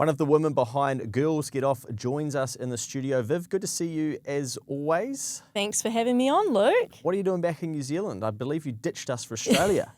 One of the women behind Girls Get Off joins us in the studio. Viv, good to see you as always. Thanks for having me on, Luke. What are you doing back in New Zealand? I believe you ditched us for Australia.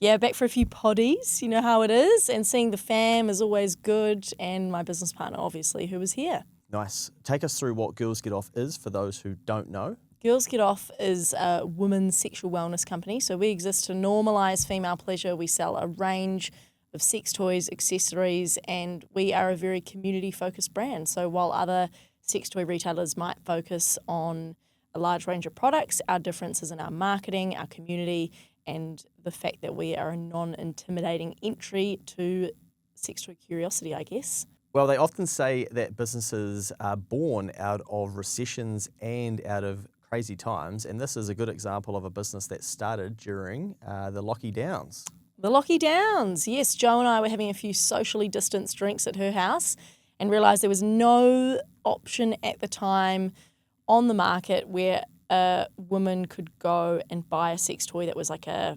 Yeah, back for a few potties, you know how it is, and seeing the fam is always good, and my business partner, obviously, who was here. Nice. Take us through what Girls Get Off is for those who don't know. Girls Get Off is a women's sexual wellness company, so we exist to normalise female pleasure. We sell a range of sex toys, accessories, and we are a very community-focused brand. So while other sex toy retailers might focus on a large range of products, our difference is in our marketing, our community, and the fact that we are a non-intimidating entry to sex toy curiosity, I guess. Well, they often say that businesses are born out of recessions and out of crazy times, and this is a good example of a business that started during the Lockie Downs. The Lockie Downs, yes. Jo and I were having a few socially distanced drinks at her house and realised there was no option at the time on the market where a woman could go and buy a sex toy that was like an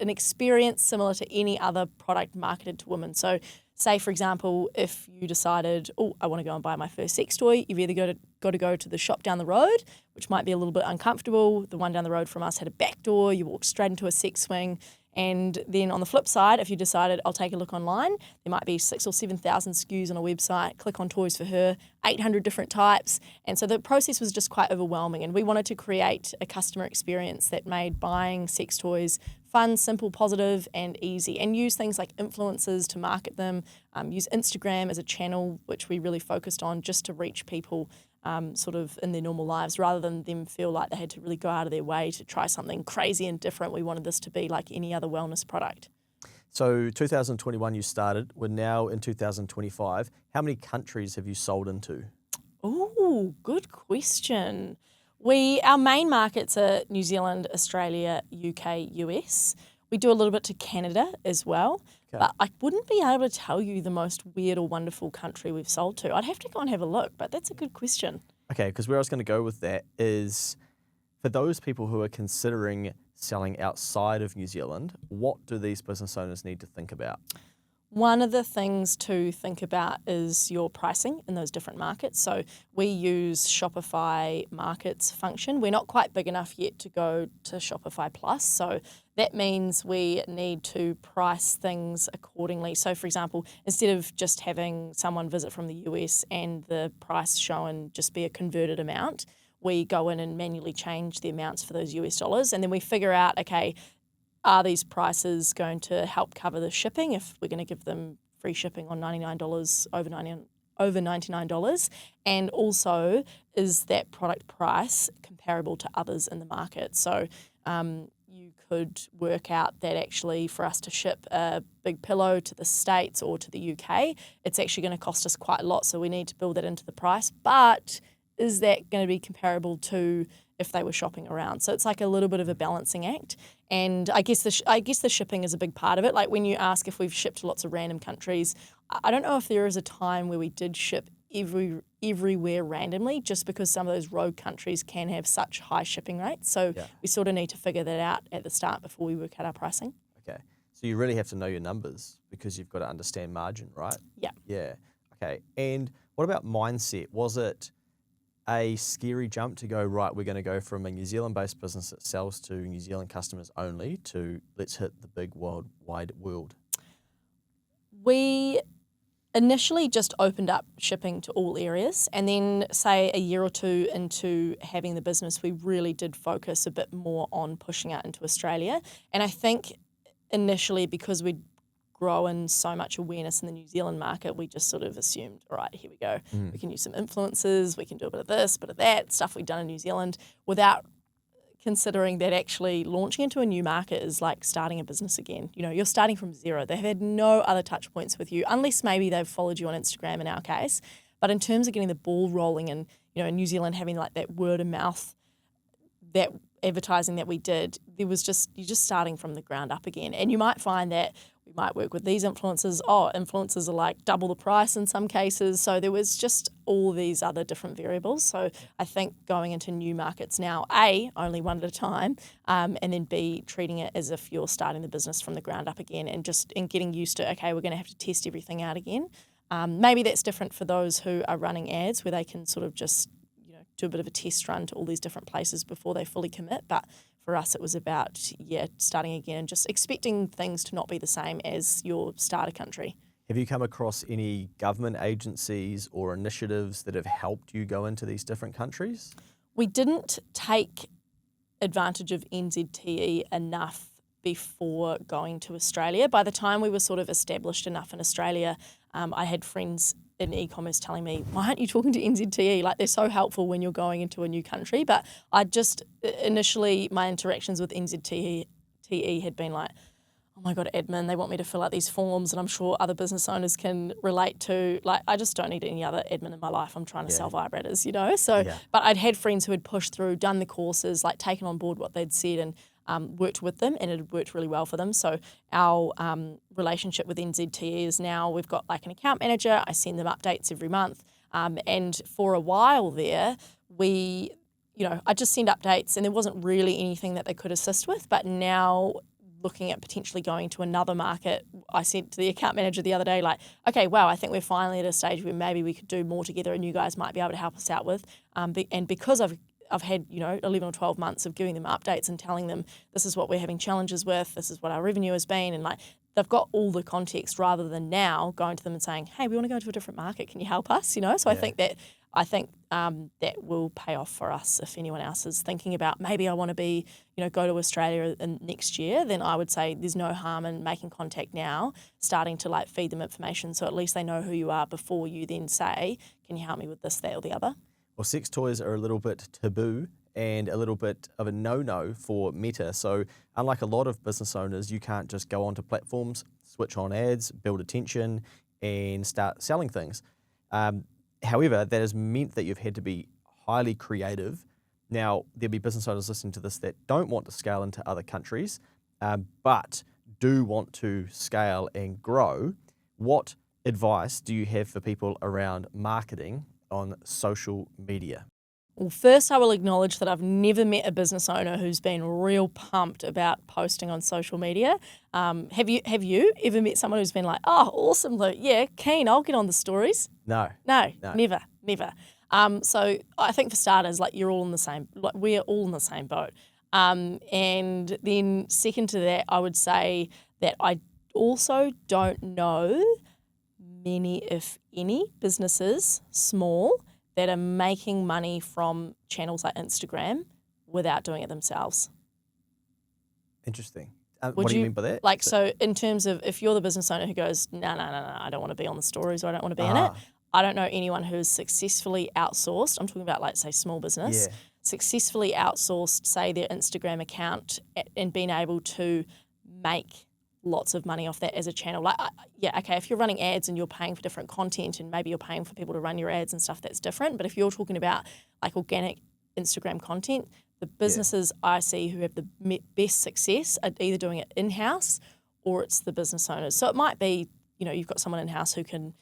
experience similar to any other product marketed to women. So say, for example, if you decided, I want to go and buy my first sex toy, you've either got to go to the shop down the road, which might be a little bit uncomfortable. The one down the road from us had a back door. You walked straight into a sex swing. And then on the flip side, if you decided, I'll take a look online, there might be 6,000 or 7,000 SKUs on a website, click on Toys for Her, 800 different types. And so the process was just quite overwhelming. And we wanted to create a customer experience that made buying sex toys fun, simple, positive, and easy. And use things like influencers to market them, use Instagram as a channel, which we really focused on just to reach people sort of in their normal lives, rather than them feel like they had to really go out of their way to try something crazy and different. We wanted this to be like any other wellness product. So 2021 you started, we're now in 2025. How many countries have you sold into? Oh, good question. Our main markets are New Zealand, Australia, UK, US. We do a little bit to Canada as well. Okay. But I wouldn't be able to tell you the most weird or wonderful country we've sold to. I'd have to go and have a look, but that's a good question. Okay, because where I was going to go with that is for those people who are considering selling outside of New Zealand, what do these business owners need to think about? One of the things to think about is your pricing in those different markets. So we use Shopify Markets function. We're not quite big enough yet to go to Shopify Plus. So that means we need to price things accordingly. So for example, instead of just having someone visit from the US and the price shown just be a converted amount, we go in and manually change the amounts for those US dollars. And then we figure out, okay, are these prices going to help cover the shipping if we're going to give them free shipping on $99 over $99? And also, is that product price comparable to others in the market? So you could work out that actually for us to ship a big pillow to the States or to the UK, it's actually going to cost us quite a lot. So we need to build that into the price. But is that going to be comparable to if they were shopping around? So it's like a little bit of a balancing act. And I guess the shipping is a big part of it. Like when you ask if we've shipped to lots of random countries, I don't know if there is a time where we did ship everywhere randomly, just because some of those rogue countries can have such high shipping rates. So we sort of need to figure that out at the start before we work out our pricing. Okay, so you really have to know your numbers because you've got to understand margin, right? Yeah. Yeah, okay. And what about mindset? Was it a scary jump to go, right, we're going to go from a New Zealand-based business that sells to New Zealand customers only to let's hit the big wide world? We initially just opened up shipping to all areas, and then say a year or two into having the business, we really did focus a bit more on pushing out into Australia. And I think initially, because we'd grown so much awareness in the New Zealand market, we just sort of assumed, all right, here we go. We can use some influencers, we can do a bit of this, bit of that, stuff we've done in New Zealand, without considering that actually launching into a new market is like starting a business again. You know, you're starting from zero. They've had no other touch points with you, unless maybe they've followed you on Instagram in our case. But in terms of getting the ball rolling and, you know, in New Zealand having like that word of mouth, that advertising that we did, you're just starting from the ground up again. And you might find that we might work with these influencers. Oh, influencers are like double the price in some cases. So there was just all these other different variables. So I think going into new markets now, A, only one at a time, and then B, treating it as if you're starting the business from the ground up again and getting used to, okay, we're going to have to test everything out again. Maybe that's different for those who are running ads where they can sort of just do a bit of a test run to all these different places before they fully commit. But for us, it was about, starting again and just expecting things to not be the same as your starter country. Have you come across any government agencies or initiatives that have helped you go into these different countries? We didn't take advantage of NZTE enough before going to Australia. By the time we were sort of established enough in Australia, I had friends in e-commerce telling me, why aren't you talking to NZTE? Like, they're so helpful when you're going into a new country. But I just, initially, my interactions with NZTE had been like, oh my God, admin, they want me to fill out these forms, and I'm sure other business owners can relate to, like, I just don't need any other admin in my life. I'm trying to sell vibrators, So, but I'd had friends who had pushed through, done the courses, like taken on board what they'd said and worked with them, and it had worked really well for them. So our relationship with NZTE is now we've got like an account manager. I send them updates every month. And for a while there, I just send updates and there wasn't really anything that they could assist with. But now looking at potentially going to another market, I said to the account manager the other day, like, okay, wow, I think we're finally at a stage where maybe we could do more together and you guys might be able to help us out with. And because I've had, 11 or 12 months of giving them updates and telling them this is what we're having challenges with, this is what our revenue has been, and like they've got all the context rather than now going to them and saying, hey, we want to go to a different market, can you help us? So I think that will pay off for us. If anyone else is thinking about maybe I want to go to Australia next year, then I would say there's no harm in making contact now, starting to like feed them information so at least they know who you are before you then say, can you help me with this, that or the other? Well, sex toys are a little bit taboo and a little bit of a no-no for Meta. So unlike a lot of business owners, you can't just go onto platforms, switch on ads, build attention, and start selling things. However, that has meant that you've had to be highly creative. Now, there'll be business owners listening to this that don't want to scale into other countries, but do want to scale and grow. What advice do you have for people around marketing on social media? Well, first I will acknowledge that I've never met a business owner who's been real pumped about posting on social media. Have you ever met someone who's been like, oh, awesome, Lou, yeah, keen, I'll get on the stories? No. Never. So I think for starters, like we're all in the same boat. And then second to that, I would say that I also don't know many, if any, businesses, small, that are making money from channels like Instagram without doing it themselves. Interesting. What do you mean by that? Like, so in terms of if you're the business owner who goes, no, I don't want to be on the stories or I don't want to be in it, I don't know anyone who's successfully outsourced, I'm talking about like, say, small business, successfully outsourced, say, their Instagram account and been able to make lots of money off that as a channel. Like, okay, if you're running ads and you're paying for different content and maybe you're paying for people to run your ads and stuff, that's different. But if you're talking about like organic Instagram content, the businesses I see who have the best success are either doing it in-house or it's the business owners. So it might be, you've got someone in-house who can,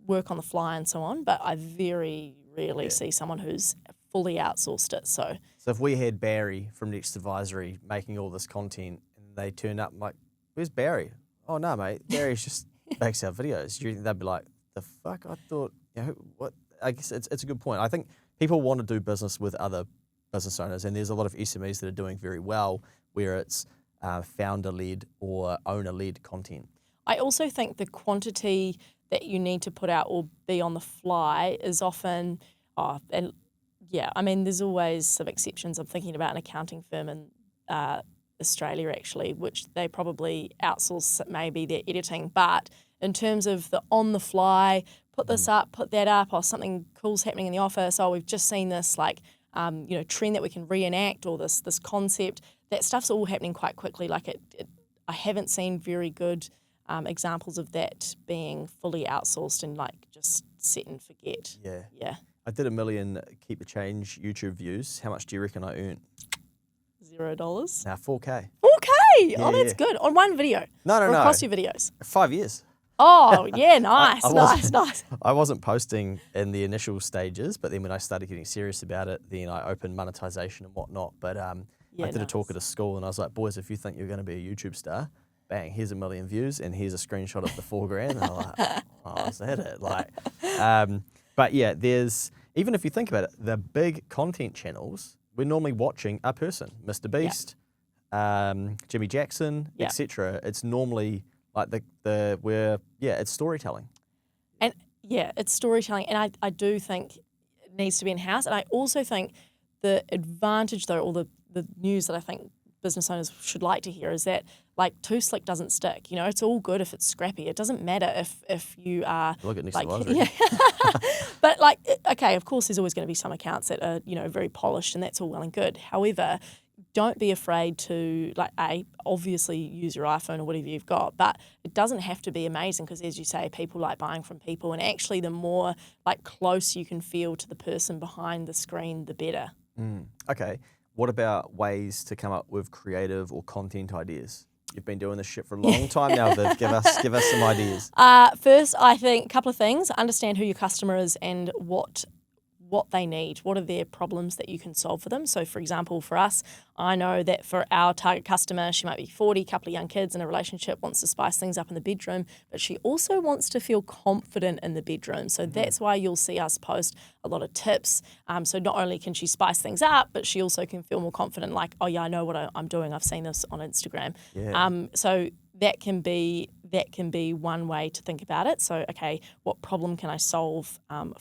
work on the fly and so on, but I very rarely see someone who's fully outsourced it. So if we had Barry from Next Advisory making all this content and they turned up, I'm like, where's Barry? Oh, no, mate. Barry's just makes our videos. They'd be like, the fuck? I thought, what? I guess it's a good point. I think people want to do business with other business owners, and there's a lot of SMEs that are doing very well where it's founder-led or owner-led content. I also think the quantity that you need to put out or be on the fly is often, there's always some exceptions. I'm thinking about an accounting firm in Australia actually, which they probably outsource maybe their editing. But in terms of the on the fly, put this up, put that up, or something cool's happening in the office, we've just seen this trend that we can reenact or this concept, that stuff's all happening quite quickly. Like I haven't seen very good examples of that being fully outsourced and like just set and forget. Yeah. I did 1 million Keep the Change YouTube views. How much do you reckon I earned? $0. Now 4K. 4K? Really? Yeah, Oh, that's yeah. good. On one video? No, Or no. across your videos? 5 years. Oh, yeah, nice, I nice, wasn't- nice. I wasn't posting in the initial stages, but then when I started getting serious about it, then I opened monetization and whatnot. But I Yeah, did a talk nice. at a school and I was like, boys, if you think you're going to be a YouTube star, bang, here's 1 million views and here's a screenshot of the 4 grand. And I'm like, oh, is that it? Like, but yeah, even if you think about it, the big content channels, we're normally watching a person, Mr. Beast, Jimmy Jackson, Yeah. etc. It's normally like it's storytelling. And yeah, it's storytelling. And I do think it needs to be in-house. And I also think the advantage, though, or the news that I think business owners should like to hear is that, like, too slick doesn't stick. You know, it's all good if it's scrappy. It doesn't matter if you are Look at next like, to Loz, really. yeah. But like, okay, of course, there's always going to be some accounts that are, you know, very polished, and that's all well and good. However, don't be afraid to, like, obviously use your iPhone or whatever you've got, but it doesn't have to be amazing because, as you say, people like buying from people, and actually the more like close you can feel to the person behind the screen, the better. Okay. What about ways to come up with creative or content ideas? You've been doing this shit for a long time now, Viv. Give us some ideas. First, I think a couple of things. Understand who your customer is and what they need. What are their problems that you can solve for them? So, for example, for us, I know that for our target customer, she might be 40, couple of young kids in a relationship, wants to spice things up in the bedroom, but she also wants to feel confident in the bedroom. So that's why you'll see us post a lot of tips. So not only can she spice things up, but she also can feel more confident, like, oh yeah, I know what I'm doing. I've seen this on Instagram. Yeah. So that can be one way to think about it. So, okay, what problem can I solve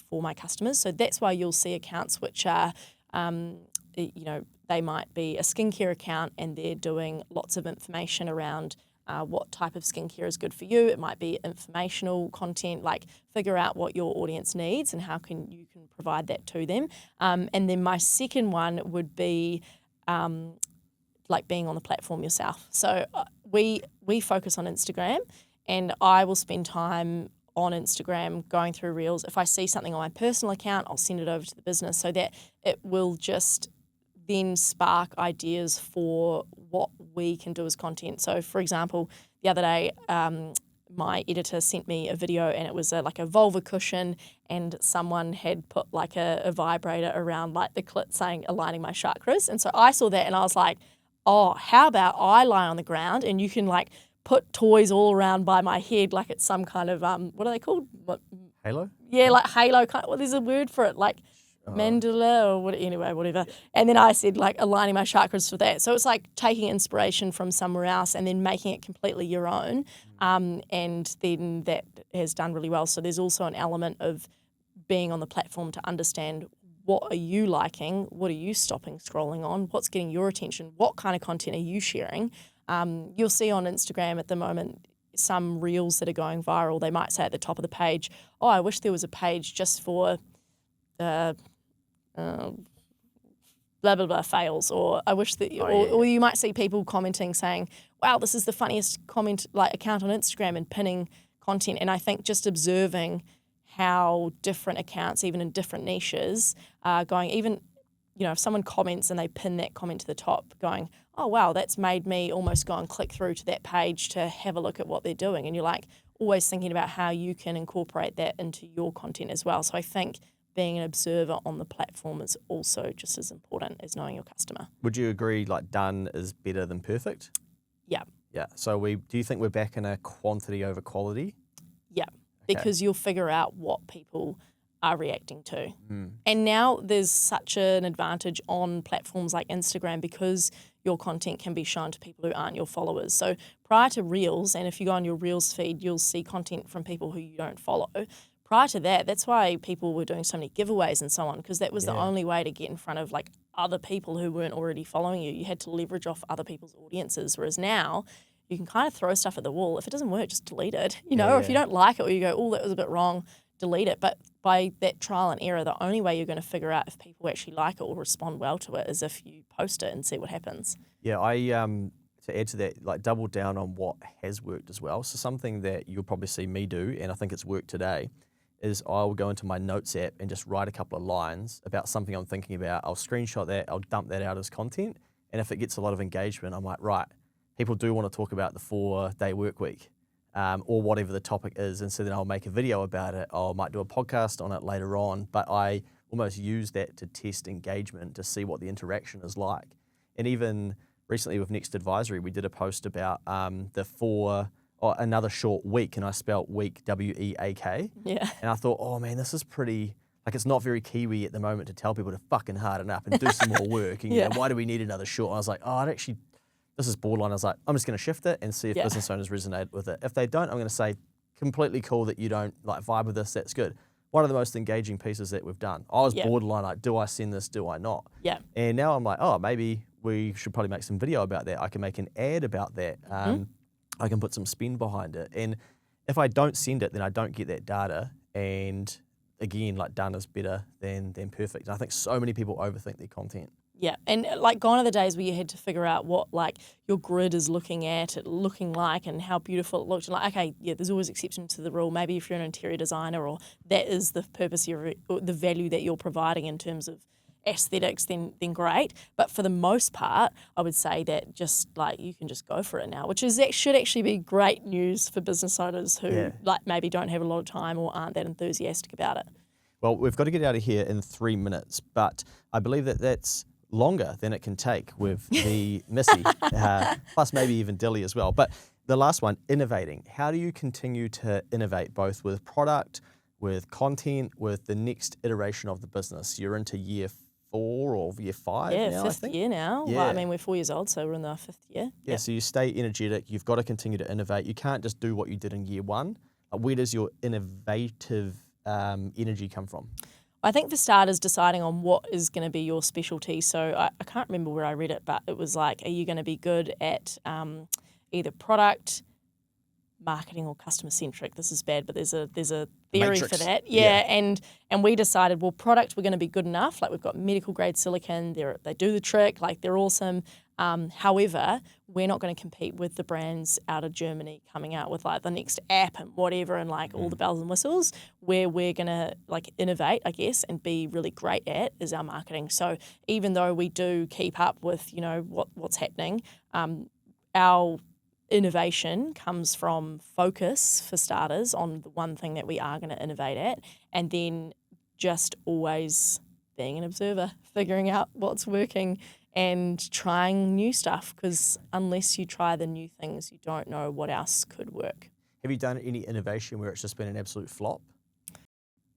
for my customers? So that's why you'll see accounts which are, you know, they might be a skincare account and they're doing lots of information around what type of skincare is good for you. It might be informational content, like figure out what your audience needs and how you can provide that to them. And then my second one would be like being on the platform yourself. So we focus on Instagram, and I will spend time on Instagram going through reels. If I see something on my personal account, I'll send it over to the business so that it will just then spark ideas for what we can do as content. So, for example, the other day, my editor sent me a video and it was like a vulva cushion, and someone had put like a vibrator around like the clit saying aligning my chakras. And so I saw that and I was like, oh, how about I lie on the ground and you can like put toys all around by my head like it's some kind of, what are they called? Halo? Yeah, like halo kind of, well, there's a word for it, like mandala or what, anyway, whatever. And then I said like aligning my chakras for that. So it's like taking inspiration from somewhere else and then making it completely your own. And then that has done really well. So there's also an element of being on the platform to understand what are you liking, what are you stopping scrolling on, what's getting your attention, what kind of content are you sharing. You'll see on Instagram at the moment some reels that are going viral. They might say at the top of the page, oh, I wish there was a page just for blah, blah, blah fails, or I wish that, or you might see people commenting saying, wow, this is the funniest account on Instagram, and pinning content. And I think just observing how different accounts, even in different niches, are going, even, you know, if someone comments and they pin that comment to the top going, oh, wow, that's made me almost go and click through to that page to have a look at what they're doing. And you're like always thinking about how you can incorporate that into your content as well. So I think being an observer on the platform is also just as important as knowing your customer. Would you agree like done is better than perfect? Yeah. Yeah. So do you think we're back in a quantity over quality? Yeah. Because you'll figure out what people are reacting to. And now there's such an advantage on platforms like Instagram because your content can be shown to people who aren't your followers. So prior to Reels, and if you go on your Reels feed, you'll see content from people who you don't follow. Prior to that, that's why people were doing so many giveaways and so on, because that was the only way to get in front of like other people who weren't already following you. You had to leverage off other people's audiences, whereas now you can kind of throw stuff at the wall. If it doesn't work, just delete it. You know, or if you don't like it or you go, oh, that was a bit wrong, delete it. But by that trial and error, the only way you're going to figure out if people actually like it or respond well to it is if you post it and see what happens. Yeah, I to add to that, like double down on what has worked as well. So something that you'll probably see me do, and I think it's worked today, is I'll go into my notes app and just write a couple of lines about something I'm thinking about. I'll screenshot that, I'll dump that out as content, and if it gets a lot of engagement, I'm like, right, people do want to talk about the 4-day work week or whatever the topic is. And so then I'll make a video about it. I might do a podcast on it later on. But I almost use that to test engagement to see what the interaction is like. And even recently with Next Advisory, we did a post about another short week, and I spelt week W-E-A-K. Yeah. And I thought, oh man, this is pretty, like it's not very Kiwi at the moment to tell people to fucking harden up and do some more work. And you know, why do we need another short? And I was like, this is borderline. I was like, I'm just going to shift it and see if business owners resonate with it. If they don't, I'm going to say, completely cool that you don't like vibe with this, that's good. One of the most engaging pieces that we've done. I was borderline like, do I send this, do I not? Yeah. And now I'm like, oh, maybe we should probably make some video about that. I can make an ad about that. I can put some spin behind it. And if I don't send it, then I don't get that data. And again, like done is better than perfect. And I think so many people overthink their content. Yeah, and like gone are the days where you had to figure out what like your grid is looking like and how beautiful it looked. Like, okay, yeah, there's always exceptions to the rule. Maybe if you're an interior designer or that is the purpose, or the value that you're providing in terms of aesthetics, then great. But for the most part, I would say that just like you can just go for it now, should actually be great news for business owners who like maybe don't have a lot of time or aren't that enthusiastic about it. Well, we've got to get out of here in 3 minutes, but I believe that that's longer than it can take with the Missy, plus maybe even Dilly as well. But the last one, innovating. How do you continue to innovate both with product, with content, with the next iteration of the business? You're into year 4 or year 5 now, I fifth think? year now. Yeah. Well, I mean, we're 4 years old, so we're in our 5th year. Yeah, so you stay energetic. You've got to continue to innovate. You can't just do what you did in year 1. Where does your innovative energy come from? I think for starters, deciding on what is going to be your specialty. So I can't remember where I read it, but it was like, are you going to be good at either product, marketing, or customer centric? This is bad, but there's a theory Matrix. for that. Yeah, and we decided, well, product we're going to be good enough. Like we've got medical grade silicone, they do the trick, like they're awesome. However, we're not going to compete with the brands out of Germany coming out with like the next app and whatever and like all the bells and whistles. Where we're going to like innovate, I guess, and be really great at is our marketing. So even though we do keep up with, you know, what's happening, our innovation comes from focus, for starters, on the one thing that we are going to innovate at, and then just always being an observer, figuring out what's working and trying new stuff, because unless you try the new things, you don't know what else could work. Have you done any innovation where it's just been an absolute flop?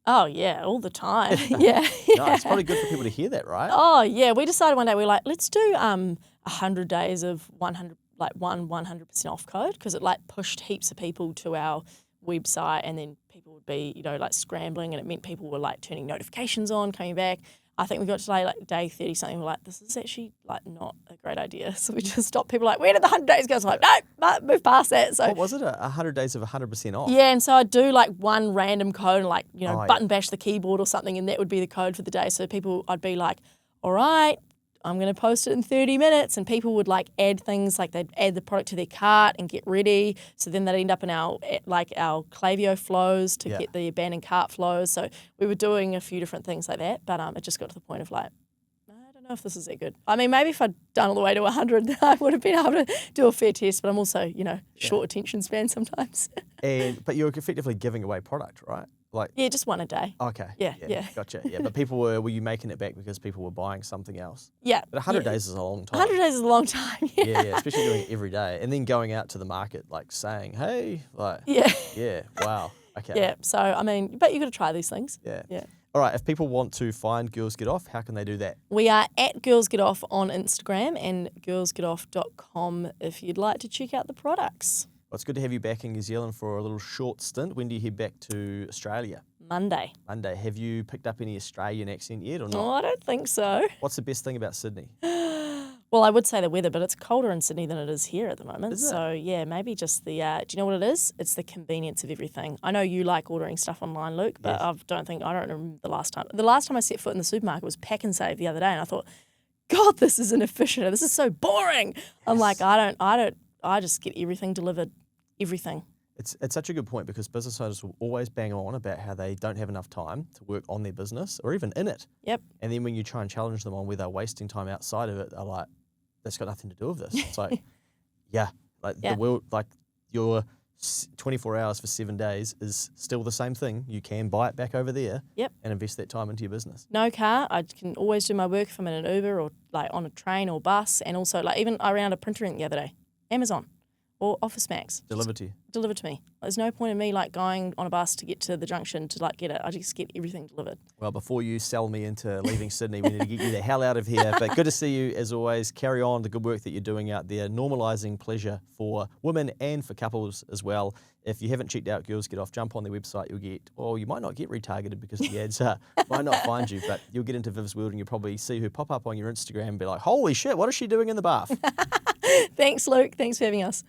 Oh, yeah, all the time. Yeah. No, it's probably good for people to hear that, right? Oh, yeah. We decided one day, we were like, let's do 100 days of 100% off code, because it like pushed heaps of people to our website, and then people would be, you know, like scrambling, and it meant people were like turning notifications on, coming back. I think we got to like day 30 something. We're like, this is actually like not a great idea. So we just stopped. People like, where did the 100 days go? So I'm like, no, move past that. So what was it? 100 days of 100% off? Yeah, and so I'd do like one random code, and like, you know, button bash the keyboard or something, and that would be the code for the day. So I'd be like, all right, I'm going to post it in 30 minutes. And people would like add things, like they'd add the product to their cart and get ready. So then they'd end up in our Klaviyo flows to get the abandoned cart flows. So we were doing a few different things like that. But it just got to the point of like, I don't know if this is that good. I mean, maybe if I'd done all the way to 100, I would have been able to do a fair test. But I'm also, you know, short attention span sometimes. But you're effectively giving away product, right? Like, yeah, just one a day. Okay. Yeah. Gotcha. Yeah, but people were you making it back because people were buying something else? Yeah. But 100 days is a long time. 100 days is a long time. Yeah, especially doing it every day. And then going out to the market, like saying, hey, like, yeah, wow. Okay. Yeah, so, I mean, but you've got to try these things. Yeah. Yeah. All right, if people want to find Girls Get Off, how can they do that? We are at Girls Get Off on Instagram and girlsgetoff.com if you'd like to check out the products. Well, it's good to have you back in New Zealand for a little short stint. When do you head back to Australia? Monday. Have you picked up any Australian accent yet or not? Oh, I don't think so. What's the best thing about Sydney? Well, I would say the weather, but it's colder in Sydney than it is here at the moment. Is it? So, yeah, maybe just the, do you know what it is? It's the convenience of everything. I know you like ordering stuff online, Luke, but Yes. I don't remember the last time. The last time I set foot in the supermarket was Pack and Save the other day, and I thought, God, this is inefficient. This is so boring. Yes. I'm like, I just get everything delivered. Everything. It's such a good point, because business owners will always bang on about how they don't have enough time to work on their business or even in it. Yep. And then when you try and challenge them on where they're wasting time outside of it, they're like, that's got nothing to do with this. It's like, Yeah, like Yeah. the world, like your 24 hours for 7 days is still the same thing. You can buy it back over there. Yep. And invest that time into your business. No car. I can always do my work if I'm in an Uber or like on a train or bus. And also like even I ran a printer ink the other day. Amazon or Office Max. Delivered to you. Delivered to me. There's no point in me like going on a bus to get to the junction to like get it. I just get everything delivered. Well, before you sell me into leaving Sydney, we need to get you the hell out of here. But good to see you as always. Carry on the good work that you're doing out there, normalising pleasure for women and for couples as well. If you haven't checked out Girls Get Off, jump on their website. You'll get, well, you might not get retargeted because the ads might not find you, but you'll get into Viv's world and you'll probably see her pop up on your Instagram and be like, holy shit, what is she doing in the bath? Thanks, Luke. Thanks for having us.